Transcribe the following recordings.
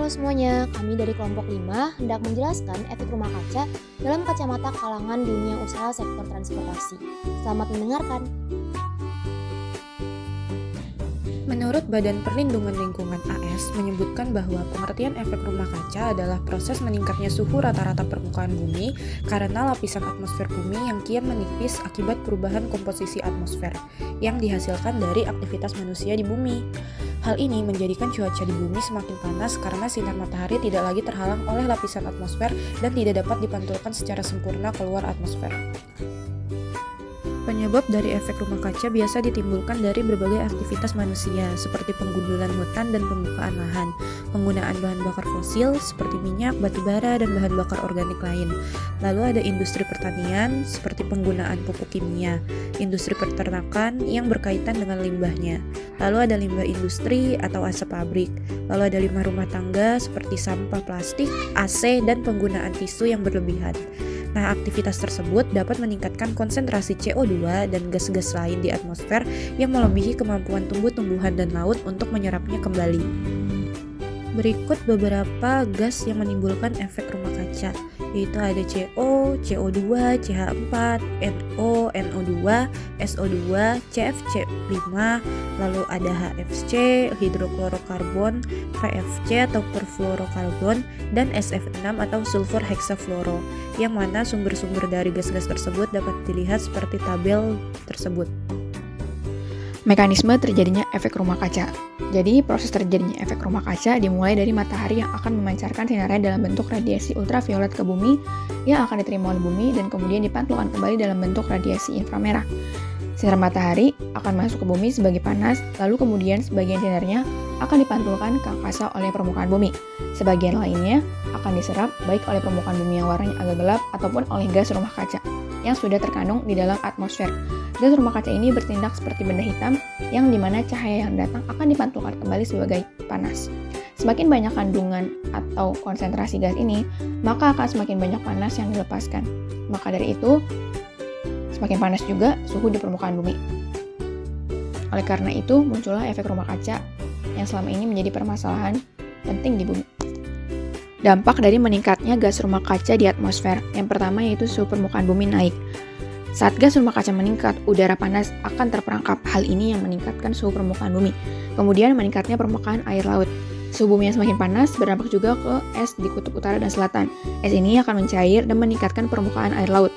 Halo semuanya, kami dari kelompok 5 hendak menjelaskan efek rumah kaca dalam kacamata kalangan dunia usaha sektor transportasi. Selamat mendengarkan. Menurut Badan Perlindungan Lingkungan AS menyebutkan bahwa pengertian efek rumah kaca adalah proses meningkatnya suhu rata-rata permukaan bumi karena lapisan atmosfer bumi yang kian menipis akibat perubahan komposisi atmosfer yang dihasilkan dari aktivitas manusia di bumi. Hal ini menjadikan cuaca di bumi semakin panas karena sinar matahari tidak lagi terhalang oleh lapisan atmosfer dan tidak dapat dipantulkan secara sempurna keluar atmosfer. Penyebab dari efek rumah kaca biasa ditimbulkan dari berbagai aktivitas manusia, seperti penggundulan hutan dan pembukaan lahan, penggunaan bahan bakar fosil seperti minyak, batu bara, dan bahan bakar organik lain. Lalu ada industri pertanian, seperti penggunaan pupuk kimia, industri peternakan yang berkaitan dengan limbahnya. Lalu ada limbah industri atau asap pabrik. Lalu ada limbah rumah tangga seperti sampah plastik, AC, dan penggunaan tisu yang berlebihan. Nah, aktivitas tersebut dapat meningkatkan konsentrasi CO2 dan gas-gas lain di atmosfer yang melebihi kemampuan tumbuh-tumbuhan dan laut untuk menyerapnya kembali. Berikut beberapa gas yang menimbulkan efek rumah kaca, yaitu ada CO, CO2, CH4, NO, NO2, SO2, CFC5, lalu ada HFC, hidroklorokarbon, PFC atau perfluorokarbon, dan SF6 atau sulfur hexafluoro, yang mana sumber-sumber dari gas-gas tersebut dapat dilihat seperti tabel tersebut. Mekanisme terjadinya efek rumah kaca. Jadi, proses terjadinya efek rumah kaca dimulai dari matahari yang akan memancarkan sinarnya dalam bentuk radiasi ultraviolet ke bumi yang akan diterima oleh bumi dan kemudian dipantulkan kembali dalam bentuk radiasi inframerah. Sinar matahari akan masuk ke bumi sebagai panas, lalu kemudian sebagian sinarnya akan dipantulkan ke angkasa oleh permukaan bumi. Sebagian lainnya akan diserap baik oleh permukaan bumi yang warnanya agak gelap ataupun oleh gas rumah kaca yang sudah terkandung di dalam atmosfer. Gas rumah kaca ini bertindak seperti benda hitam yang dimana cahaya yang datang akan dipantulkan kembali sebagai panas. Semakin banyak kandungan atau konsentrasi gas ini, maka akan semakin banyak panas yang dilepaskan. Maka dari itu, semakin panas juga suhu di permukaan bumi. Oleh karena itu, muncullah efek rumah kaca yang selama ini menjadi permasalahan penting di bumi. Dampak dari meningkatnya gas rumah kaca di atmosfer. Yang pertama yaitu suhu permukaan bumi naik. Saat gas rumah kaca meningkat, udara panas akan terperangkap. Hal ini yang meningkatkan suhu permukaan bumi. Kemudian meningkatnya permukaan air laut. Suhu bumi yang semakin panas berdampak juga ke es di kutub utara dan selatan. Es ini akan mencair dan meningkatkan permukaan air laut.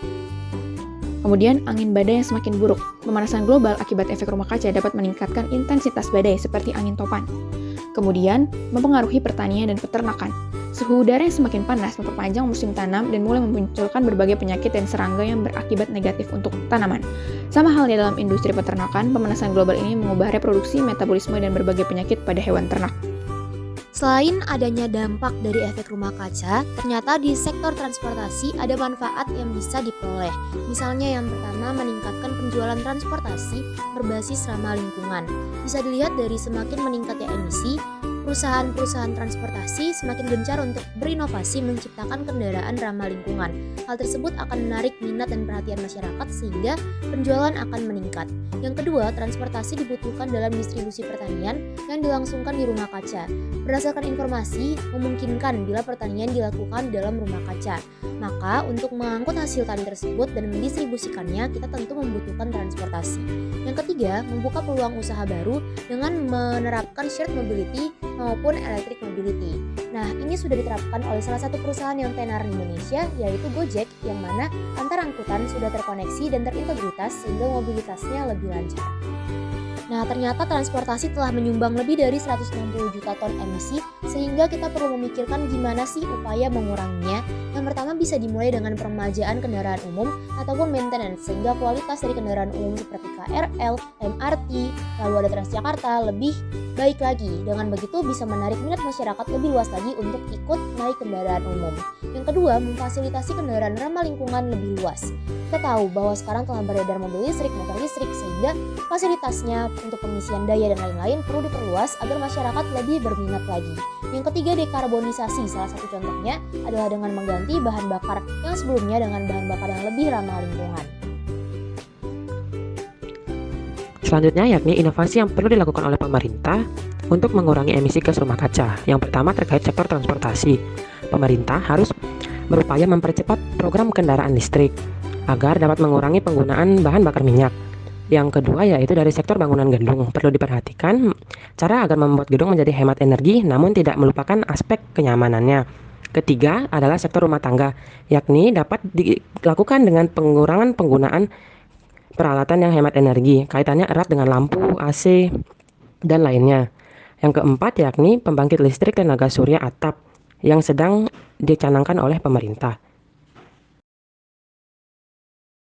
Kemudian angin badai yang semakin buruk. Pemanasan global akibat efek rumah kaca dapat meningkatkan intensitas badai seperti angin topan. Kemudian mempengaruhi pertanian dan peternakan. Suhu udara yang semakin panas memperpanjang musim tanam dan mulai memunculkan berbagai penyakit dan serangga yang berakibat negatif untuk tanaman. Sama halnya dalam industri peternakan, pemanasan global ini mengubah reproduksi, metabolisme, dan berbagai penyakit pada hewan ternak. Selain adanya dampak dari efek rumah kaca, ternyata di sektor transportasi ada manfaat yang bisa diperoleh. Misalnya yang pertama, meningkatkan penjualan transportasi berbasis ramah lingkungan. Bisa dilihat dari semakin meningkatnya emisi, perusahaan-perusahaan transportasi semakin gencar untuk berinovasi menciptakan kendaraan ramah lingkungan. Hal tersebut akan menarik minat dan perhatian masyarakat sehingga penjualan akan meningkat. Yang kedua, transportasi dibutuhkan dalam distribusi pertanian yang dilangsungkan di rumah kaca. Berdasarkan informasi, memungkinkan bila pertanian dilakukan di dalam rumah kaca. Maka, untuk mengangkut hasil tani tersebut dan mendistribusikannya, kita tentu membutuhkan transportasi. Yang ketiga, membuka peluang usaha baru dengan menerapkan shared mobility maupun electric mobility. Nah, ini sudah diterapkan oleh salah satu perusahaan yang tenar di Indonesia, yaitu Gojek, yang mana antar angkutan sudah terkoneksi dan terintegritas sehingga mobilitasnya lebih lancar. Nah, ternyata transportasi telah menyumbang lebih dari 160 juta ton emisi, sehingga kita perlu memikirkan gimana sih upaya menguranginya. Yang pertama bisa dimulai dengan peremajaan kendaraan umum ataupun maintenance, sehingga kualitas dari kendaraan umum seperti KRL, MRT, lalu ada Transjakarta lebih baik lagi. Dengan begitu bisa menarik minat masyarakat lebih luas lagi untuk ikut naik kendaraan umum. Yang kedua, memfasilitasi kendaraan ramah lingkungan lebih luas. Kita tahu bahwa sekarang telah beredar mobil listrik, motor listrik, sehingga fasilitasnya untuk pengisian daya dan lain-lain perlu diperluas agar masyarakat lebih berminat lagi. Yang ketiga, dekarbonisasi. Salah satu contohnya adalah dengan mengganti bahan bakar yang sebelumnya dengan bahan bakar yang lebih ramah lingkungan. Selanjutnya yakni inovasi yang perlu dilakukan oleh pemerintah untuk mengurangi emisi gas rumah kaca. Yang pertama terkait sektor transportasi. Pemerintah harus berupaya mempercepat program kendaraan listrik agar dapat mengurangi penggunaan bahan bakar minyak. Yang kedua yaitu dari sektor bangunan gedung. Perlu diperhatikan cara agar membuat gedung menjadi hemat energi namun tidak melupakan aspek kenyamanannya. Ketiga adalah sektor rumah tangga, yakni dapat dilakukan dengan pengurangan penggunaan peralatan yang hemat energi. Kaitannya erat dengan lampu, AC, dan lainnya. Yang keempat yakni pembangkit listrik tenaga surya atap yang sedang dicanangkan oleh pemerintah.